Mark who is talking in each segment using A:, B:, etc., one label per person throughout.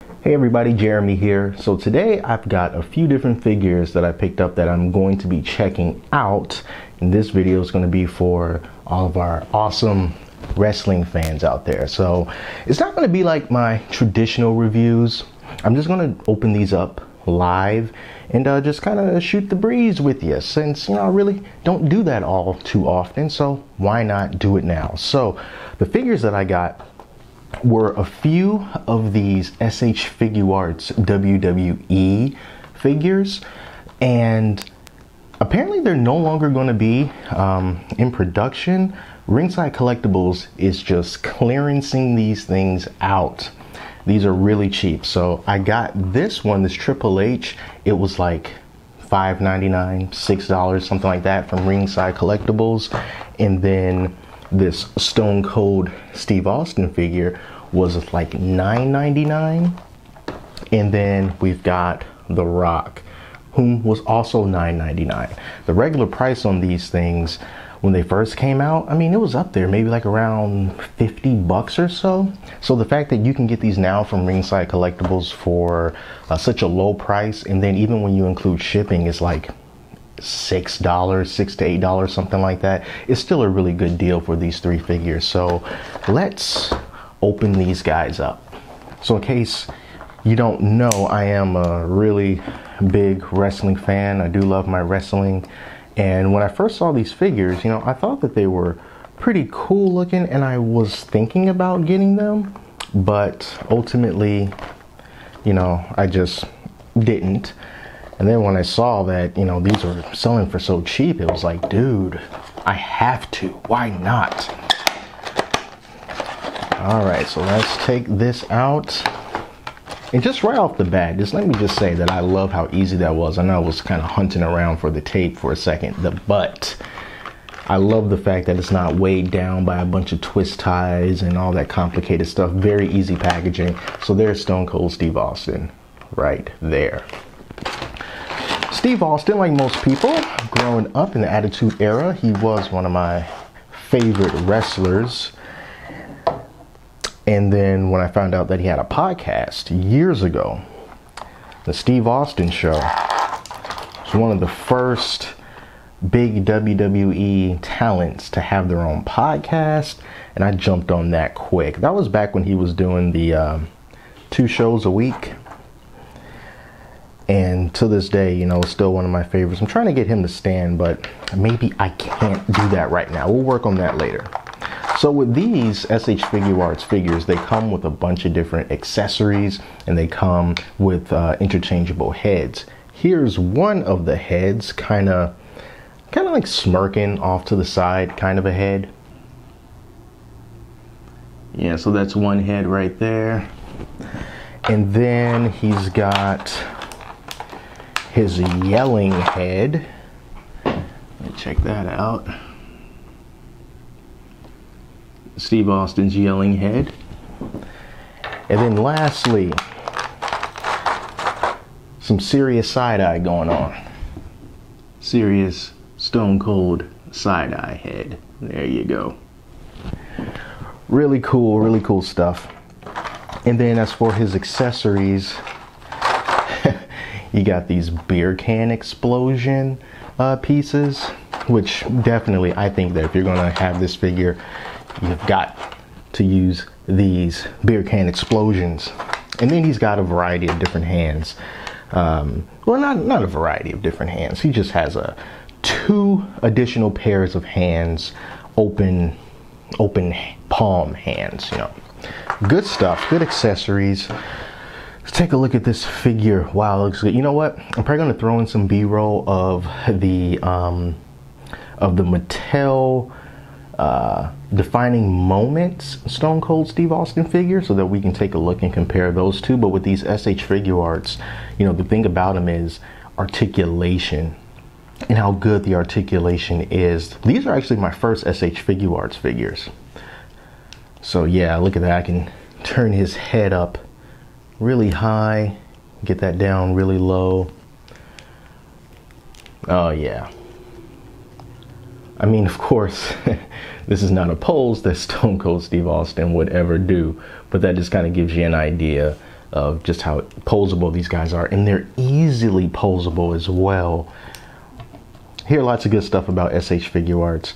A: Hey everybody, Jeremy here. So today I've got a few different figures that I picked up that I'm going to be checking out. And this video is going to be for all of our awesome wrestling fans out there. So it's not going to be like my traditional reviews. I'm just going to open these up live and just kind of shoot the breeze with you, since I really don't do that all too often, so why not do it now? So the figures that I got were a few of these S.H. Figuarts WWE figures, and apparently they're no longer going to be in production. Ringside Collectibles is just clearancing these things out. These are really cheap. So I got this one, this Triple H. It was like $5.99, $6, something like that, from Ringside Collectibles. And then this Stone Cold Steve Austin figure was like $9.99. And then we've got The Rock, whom was also $9.99. The regular price on these things when they first came out, I mean, it was up there, maybe like around 50 bucks or so. So the fact that you can get these now from Ringside Collectibles for such a low price, and then even when you include shipping, it's like $6, $6 to $8, something like that. It's still a really good deal for these three figures. So let's open these guys up. So in case you don't know, I am a really big wrestling fan. I do love my wrestling. And when I first saw these figures, I thought that they were pretty cool looking, and I was thinking about getting them, but ultimately, I just didn't. And then when I saw that, these were selling for so cheap, it was like, dude, I have to. Why not? All right, so let's take this out. And just right off the bat, let me just say that I love how easy that was. I know I was kind of hunting around for the tape for a second, but I love the fact that it's not weighed down by a bunch of twist ties and all that complicated stuff. Very easy packaging. So there's Stone Cold Steve Austin right there. Steve Austin, like most people, growing up in the Attitude Era, he was one of my favorite wrestlers. And then when I found out that he had a podcast years ago, the Steve Austin Show was one of the first big WWE talents to have their own podcast, and I jumped on that quick. That was back when he was doing the 2 shows a week. And to this day, still one of my favorites. I'm trying to get him to stand, but maybe I can't do that right now. We'll work on that later. So with these S.H. Figuarts figures, they come with a bunch of different accessories, and they come with interchangeable heads. Here's one of the heads, kind of like smirking off to the side, kind of a head. Yeah, so that's one head right there. And then he's got his yelling head. Let me check that out. Steve Austin's yelling head. And then lastly, some serious side-eye going on. Serious Stone Cold side-eye head. There you go. Really cool stuff. And then as for his accessories, you got these beer can explosion pieces, which definitely, I think that if you're gonna have this figure, you've got to use these beer can explosions. And then he's got a variety of different hands. Well, not a variety of different hands. He just has 2 additional pairs of hands, open palm hands. Good stuff, good accessories. Let's take a look at this figure. Wow, it looks good. You know what? I'm probably gonna throw in some B-roll of the Mattel Defining Moments Stone Cold Steve Austin figure, so that we can take a look and compare those two. But with these S.H. Figuarts, the thing about them is articulation, and how good the articulation is. These are actually my first S.H. Figuarts figures. So yeah, look at that. I can turn his head up really high, get that down really low. Oh yeah. I mean, of course, this is not a pose that Stone Cold Steve Austin would ever do, but that just kind of gives you an idea of just how posable these guys are, and they're easily posable as well. Hear lots of good stuff about S.H. Figuarts.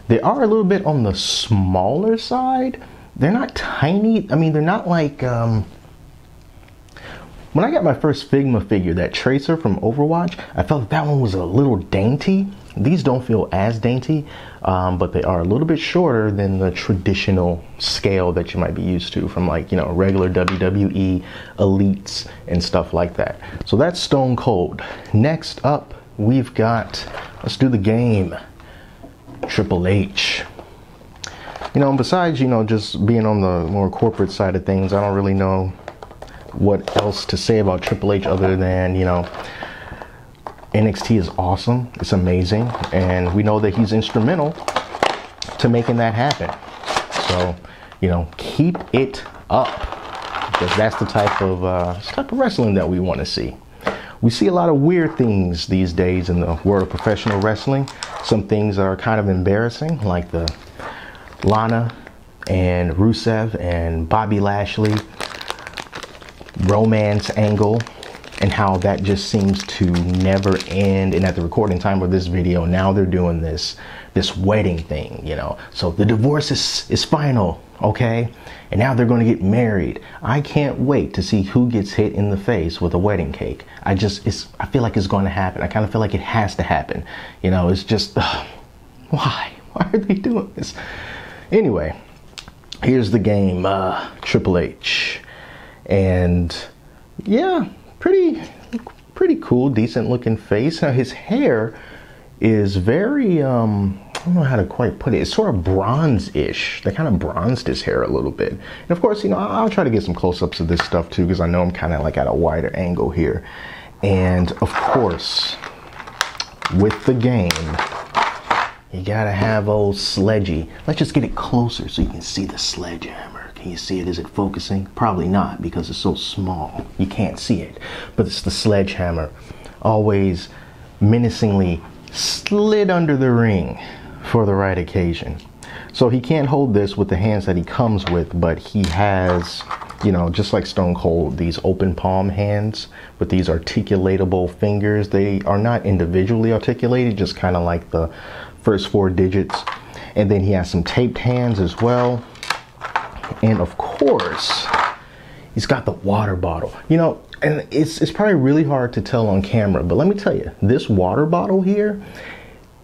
A: They are a little bit on the smaller side. They're not tiny. I mean, they're not like when I got my first Figma figure, that Tracer from Overwatch, I felt that one was a little dainty. These don't feel as dainty, but they are a little bit shorter than the traditional scale that you might be used to from, like, you know, regular WWE elites and stuff like that. So that's Stone Cold. Next up, we've got, let's do the game, Triple H. You know, besides, you know, just being on the more corporate side of things, I don't really know what else to say about Triple H other than, you know, NXT is awesome. It's amazing. And we know that he's instrumental to making that happen. So, you know, keep it up, because that's the type of wrestling that we want to see. We see a lot of weird things these days in the world of professional wrestling. Some things are kind of embarrassing, like the Lana and Rusev and Bobby Lashley romance angle, and how that just seems to never end. And at the recording time of this video, now they're doing this wedding thing, you know. So the divorce is final, okay? And now they're going to get married. I can't wait to see who gets hit in the face with a wedding cake. I feel like it's going to happen. I kind of feel like it has to happen. You know, it's just, why are they doing this? Anyway, here's the game, Triple H. And yeah, pretty cool, decent looking face. Now his hair is very, I don't know how to quite put it. It's sort of bronze-ish. They kind of bronzed his hair a little bit. And of course, you know, I'll try to get some close-ups of this stuff too, because I know I'm kind of like at a wider angle here. And of course, with the game, you gotta have old Sledgy. Let's just get it closer so you can see the Sledge Hammer. Can you see it? Is it focusing? Probably not, because it's so small. You can't see it. But it's the Sledge Hammer. Always menacingly slid under the ring for the right occasion. So he can't hold this with the hands that he comes with, but he has, you know, just like Stone Cold, these open palm hands with these articulatable fingers. They are not individually articulated, just kind of like the first 4 digits. And then he has some taped hands as well. And of course, he's got the water bottle. You know, and it's probably really hard to tell on camera, but let me tell you, this water bottle here,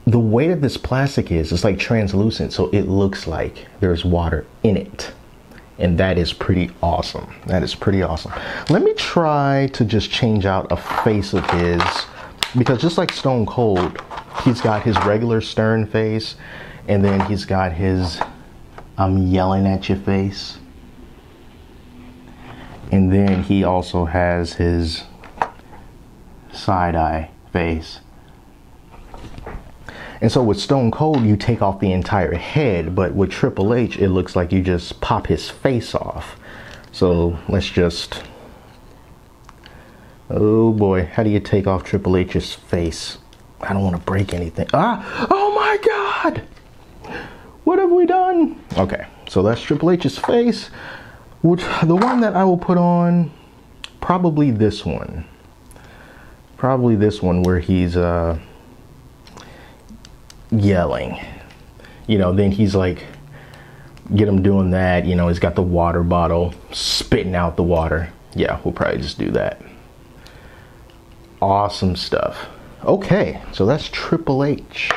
A: the way that this plastic is, it's like translucent, so it looks like there's water in it. And that is pretty awesome. That is pretty awesome. Let me try to just change out a face of his, because just like Stone Cold, he's got his regular stern face, and then he's got his I'm yelling at your face. And then he also has his side-eye face. And so with Stone Cold, you take off the entire head, but with Triple H, it looks like you just pop his face off. So let's just, oh boy, how do you take off Triple H's face? I don't want to break anything. Ah, oh my God! What have we done? Okay, so that's Triple H's face. Which, the one that I will put on, probably this one. Probably this one where he's yelling. You know, then he's like, get him doing that. You know, he's got the water bottle, spitting out the water. Yeah, we'll probably just do that. Awesome stuff. Okay, so that's Triple H.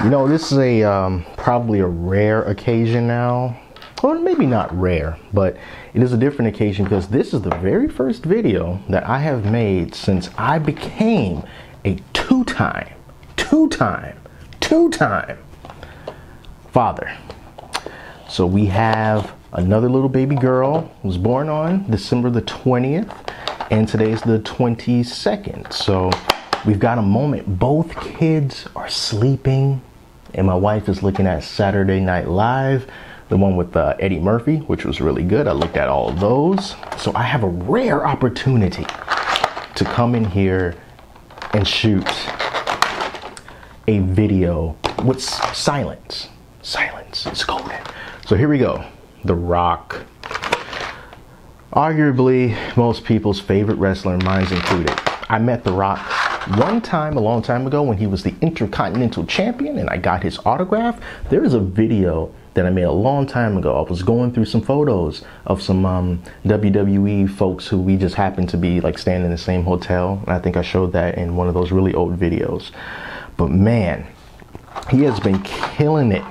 A: You know, this is a probably a rare occasion now. Well, maybe not rare, but it is a different occasion because this is the very first video that I have made since I became a two-time father. So we have another little baby girl who was born on December the 20th, and today's the 22nd. So we've got a moment. Both kids are sleeping, and my wife is looking at Saturday Night Live, the one with Eddie Murphy, which was really good. I looked at all of those. So I have a rare opportunity to come in here and shoot a video with silence. Silence is golden. So here we go. The Rock. Arguably most people's favorite wrestler, mine's included. I met The Rock one time a long time ago when he was the Intercontinental Champion, and I got his autograph. There is a video that I made a long time ago. I was going through some photos of some WWE folks who we just happened to be like staying in the same hotel. And I think I showed that in one of those really old videos. But man, he has been killing it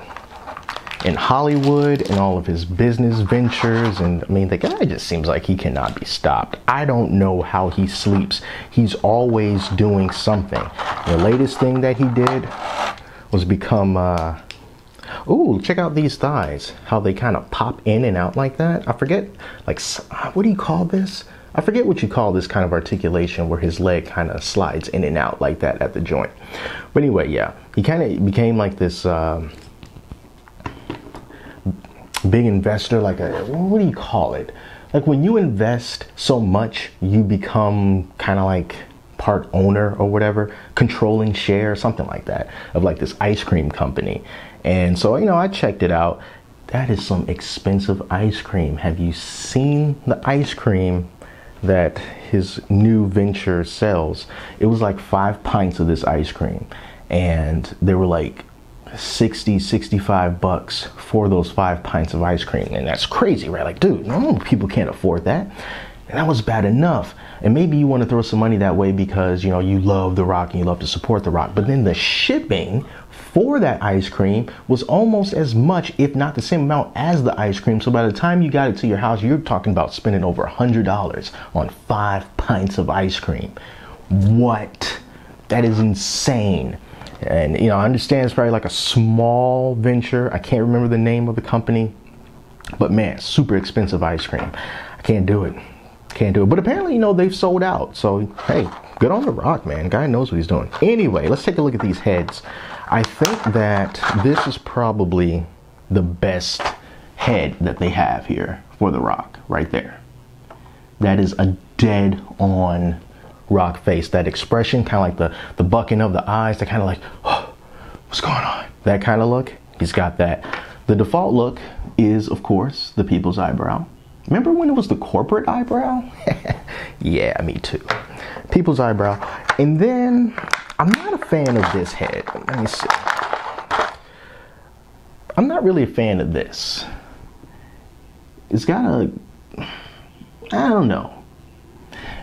A: in Hollywood and all of his business ventures. And I mean, the guy just seems like he cannot be stopped. I don't know how he sleeps. He's always doing something. The latest thing that he did was become ooh, check out these thighs, how they kind of pop in and out like that. I forget, like, what do you call this? I forget what you call this kind of articulation where his leg kind of slides in and out like that at the joint. But anyway, yeah, he kind of became like this big investor, like a, what do you call it? Like when you invest so much, you become kind of like part owner or whatever, controlling share, something like that, of like this ice cream company. And so, you know, I checked it out. That is some expensive ice cream. Have you seen the ice cream that his new venture sells? It was like 5 pints of this ice cream, and they were like 60, 65 bucks for those 5 pints of ice cream. And that's crazy, right? Like, dude, normal people can't afford that. And that was bad enough. And maybe you want to throw some money that way because, you know, you love The Rock and you love to support The Rock. But then the shipping for that ice cream was almost as much, if not the same amount as the ice cream. So by the time you got it to your house, you're talking about spending over $100 on 5 pints of ice cream. What? That is insane. And, you know, I understand it's probably like a small venture. I can't remember the name of the company. But man, super expensive ice cream. I can't do it. Can't do it. But apparently, you know, they've sold out. So, hey, good on The Rock, man. Guy knows what he's doing. Anyway, let's take a look at these heads. I think that this is probably the best head that they have here for The Rock, right there. That is a dead on Rock face. That expression, kind of like the bucking of the eyes, that kind of like, oh, what's going on? That kind of look, he's got that. The default look is, of course, the people's eyebrow. Remember when it was the corporate eyebrow? Yeah, me too. People's eyebrow. And then, I'm not a fan of this head. Let me see. I'm not really a fan of this. It's got a, I don't know.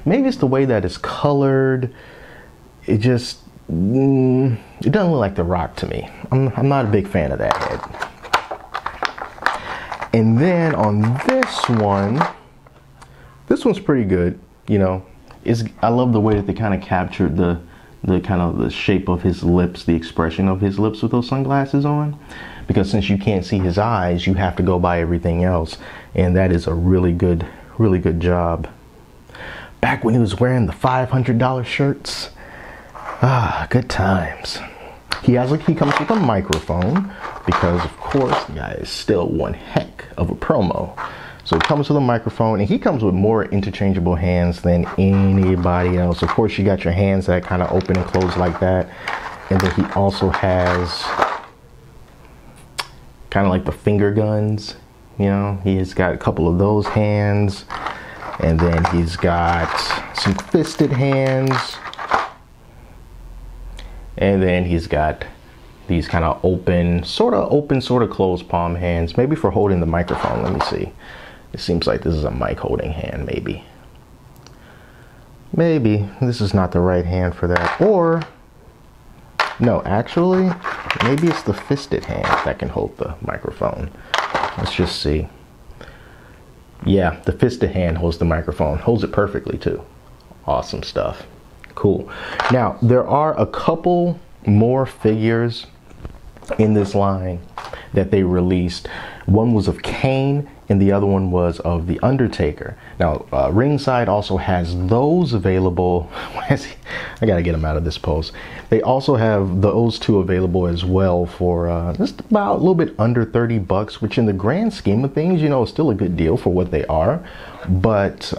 A: Maybe it's the way that it's colored. It just, it doesn't look like The Rock to me. I'm not a big fan of that head. And then on this one's pretty good. You know, I love the way that they kind of captured the kind of the shape of his lips, the expression of his lips with those sunglasses on. Because since you can't see his eyes, you have to go by everything else. And that is a really good job. Back when he was wearing the $500 shirts. Ah, good times. He comes with a microphone because, of course, the guy is still one heck of a promo. So he comes with a microphone, and he comes with more interchangeable hands than anybody else. Of course, you got your hands that kind of open and close like that. And then he also has kind of like the finger guns. You know, he's got a couple of those hands. And then he's got some fisted hands. And then he's got these kind of open, sort of closed palm hands. Maybe for holding the microphone. Let me see. It seems like this is a mic holding hand, maybe. Maybe this is not the right hand for that. Or, no, actually, maybe it's the fisted hand that can hold the microphone. Let's just see. Yeah, the fisted hand holds the microphone. Holds it perfectly, too. Awesome stuff. Cool. Now, there are a couple more figures in this line that they released. One was of Kane, and the other one was of the Undertaker. Now, Ringside also has those available. I gotta get them out of this pose. They also have those two available as well for just about a little bit under 30 bucks, which in the grand scheme of things, you know, is still a good deal for what they are. But,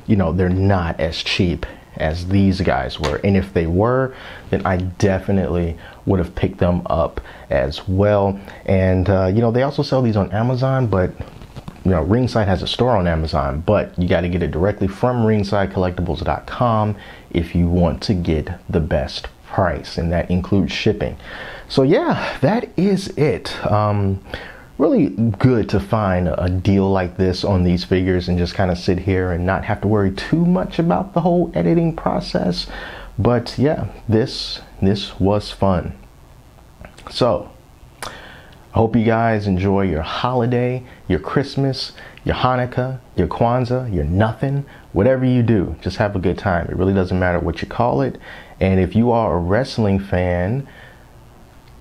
A: you know, they're not as cheap as these guys were. And if they were, then I definitely would have picked them up as well. And, you know, they also sell these on Amazon, but Ringside has a store on Amazon, but you got to get it directly from ringsidecollectibles.com if you want to get the best price, and that includes shipping. So yeah, that is it. Really good to find a deal like this on these figures and just kind of sit here and not have to worry too much about the whole editing process. But yeah, this was fun. So I hope you guys enjoy your holiday, your Christmas, your Hanukkah, your Kwanzaa, your nothing, whatever you do, just have a good time. It really doesn't matter what you call it. And if you are a wrestling fan,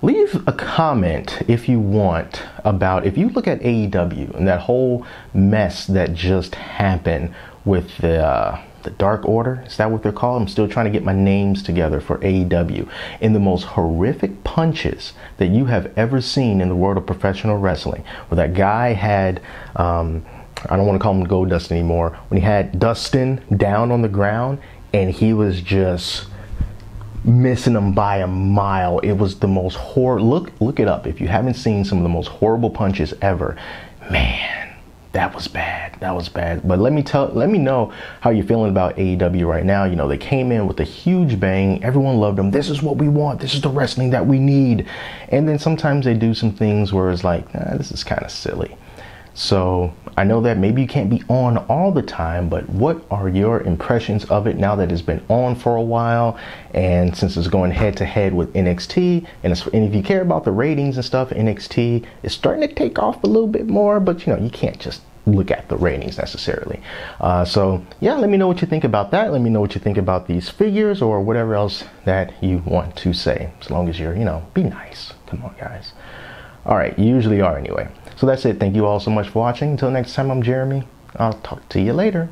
A: leave a comment if you want about, if you look at AEW and that whole mess that just happened with the Dark Order, is that what they're called? I'm still trying to get my names together for AEW. In the most horrific punches that you have ever seen in the world of professional wrestling, where that guy had, I don't want to call him Goldust anymore, when he had Dustin down on the ground and he was just missing them by a mile. It was the most look it up if you haven't seen some of the most horrible punches ever. Man, that was bad. That was bad. But let me know how you're feeling about AEW right now. You know, they came in with a huge bang. Everyone loved them. This is what we want. This is the wrestling that we need. And then sometimes they do some things where it's like, this is kind of silly. So I know that maybe you can't be on all the time, but what are your impressions of it now that it's been on for a while? And since it's going head to head with NXT, and if you care about the ratings and stuff, NXT is starting to take off a little bit more, but you can't just look at the ratings necessarily. So yeah, let me know what you think about that. Let me know what you think about these figures or whatever else that you want to say, as long as you're, be nice. Come on, guys. All right, you usually are anyway. So that's it. Thank you all so much for watching. Until next time, I'm Jeremy. I'll talk to you later.